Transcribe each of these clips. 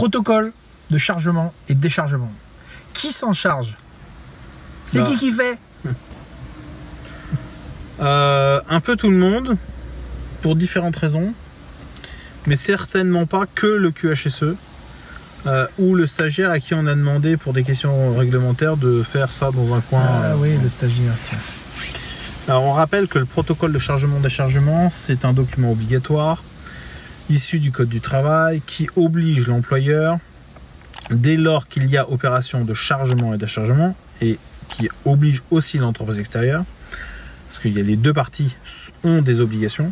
protocole de chargement et de déchargement. Qui s'en charge? C'est qui fait? Un peu tout le monde, pour différentes raisons, mais certainement pas que le QHSE ou le stagiaire à qui on a demandé pour des questions réglementaires de faire ça dans un coin. Ah oui, le stagiaire, tiens. Alors on rappelle que le protocole de chargement-déchargement, c'est un document obligatoire issu du Code du travail qui oblige l'employeur, dès lors qu'il y a opération de chargement et déchargement, et qui oblige aussi l'entreprise extérieure, parce qu'il y a les deux parties ont des obligations.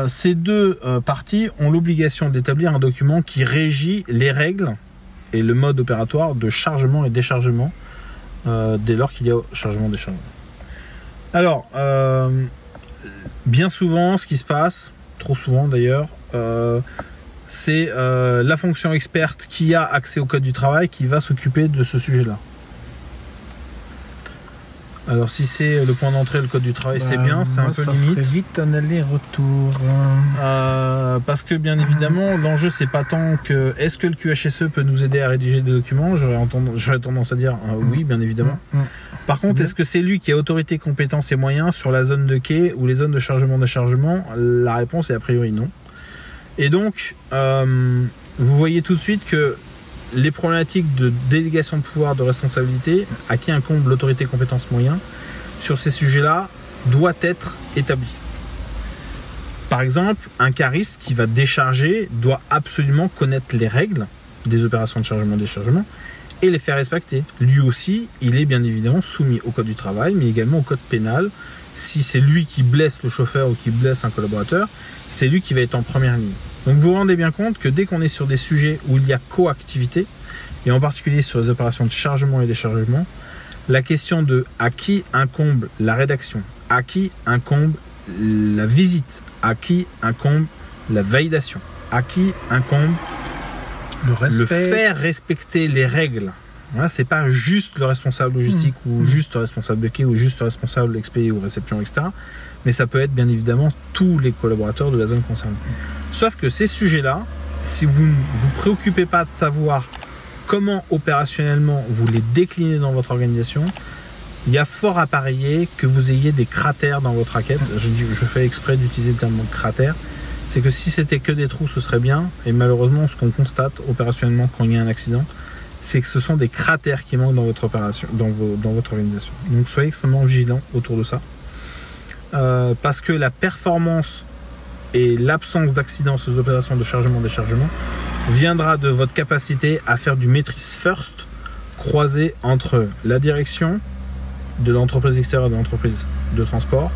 Ces deux parties ont l'obligation d'établir un document qui régit les règles et le mode opératoire de chargement et déchargement dès lors qu'il y a chargement-déchargement. Alors, bien souvent, ce qui se passe, trop souvent d'ailleurs, c'est la fonction experte qui a accès au Code du travail qui va s'occuper de ce sujet-là. Alors si c'est le point d'entrée, le Code du travail, c'est bien, c'est un peu limite. Ça ferait vite un aller-retour. Parce que bien évidemment, l'enjeu c'est pas tant que est-ce que le QHSE peut nous aider à rédiger des documents. J'aurais tendance à dire oui, bien évidemment. Par contre, est-ce que c'est lui qui a autorité, compétences et moyens sur la zone de quai ou les zones de chargement-déchargement? La réponse est a priori non. Et donc, vous voyez tout de suite que les problématiques de délégation de pouvoir, de responsabilité, à qui incombe l'autorité, compétence, moyens, sur ces sujets-là, doit être établi. Par exemple, un cariste qui va décharger doit absolument connaître les règles des opérations de chargement-déchargement et les faire respecter. Lui aussi, il est bien évidemment soumis au Code du travail, mais également au Code pénal. Si c'est lui qui blesse le chauffeur ou qui blesse un collaborateur, c'est lui qui va être en première ligne. Donc vous vous rendez bien compte que dès qu'on est sur des sujets où il y a coactivité, et en particulier sur les opérations de chargement et déchargement, la question de à qui incombe la rédaction, à qui incombe la visite, à qui incombe la validation, à qui incombe le faire respecter les règles. Voilà, c'est pas juste le responsable logistique ou juste le responsable de quai ou juste le responsable expédié ou réception, etc. Mais ça peut être bien évidemment tous les collaborateurs de la zone concernée. Sauf que ces sujets-là, si vous ne vous préoccupez pas de savoir comment opérationnellement vous les déclinez dans votre organisation, il y a fort à parier que vous ayez des cratères dans votre raquette. Je fais exprès d'utiliser le terme cratère. C'est que si c'était que des trous, ce serait bien. Et malheureusement, ce qu'on constate opérationnellement quand il y a un accident, c'est que ce sont des cratères qui manquent dans votre opération, dans votre organisation. Donc soyez extrêmement vigilants autour de ça. Parce que la performance et l'absence d'accident sur les opérations de chargement-déchargement viendra de votre capacité à faire du maîtrise first croisé entre la direction de l'entreprise extérieure et de l'entreprise de transport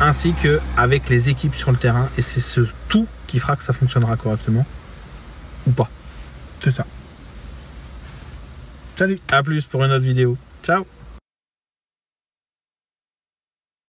ainsi qu'avec les équipes sur le terrain, et c'est ce tout qui fera que ça fonctionnera correctement ou pas. C'est ça. Salut. À plus pour une autre vidéo. Ciao.